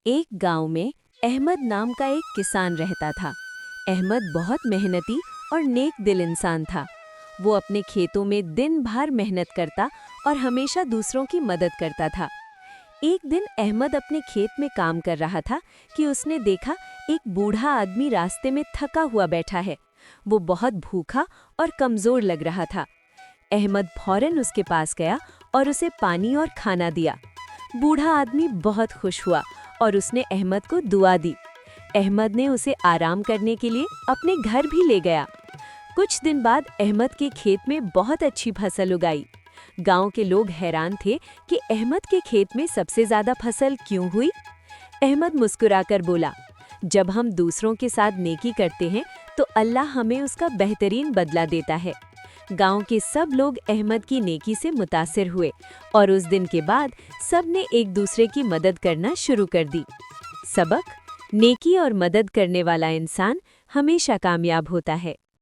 एक गांव में अहमद नाम का एक किसान रहता था। अहमद बहुत मेहनती और नेक दिल इंसान था। वो अपने खेतों में दिन भर मेहनत करता और हमेशा दूसरों की मदद करता था। एक दिन अहमद अपने खेत में काम कर रहा था कि उसने देखा एक बूढ़ा आदमी रास्ते में थका हुआ बैठा है। वो बहुत भूखा और कमजोर लग रहा था। अहमद फौरन उसके पास गया और उसे पानी और खाना दिया। बूढ़ा आदमी बहुत खुश हुआ और उसने अहमद को दुआ दी। अहमद ने उसे आराम करने के लिए अपने घर भी ले गया। कुछ दिन बाद अहमद के खेत में बहुत अच्छी फसल उगाई। गांव के लोग हैरान थे कि अहमद के खेत में सबसे ज्यादा फसल क्यों हुई। अहमद मुस्कुराकर बोला, जब हम दूसरों के साथ नेकी करते हैं तो अल्लाह हमें उसका बेहतरीन बदला देता है। गांव के सब लोग अहमद की नेकी से मुतासिर हुए और उस दिन के बाद सब ने एक दूसरे की मदद करना शुरू कर दी। सबक: नेकी और मदद करने वाला इंसान हमेशा कामयाब होता है।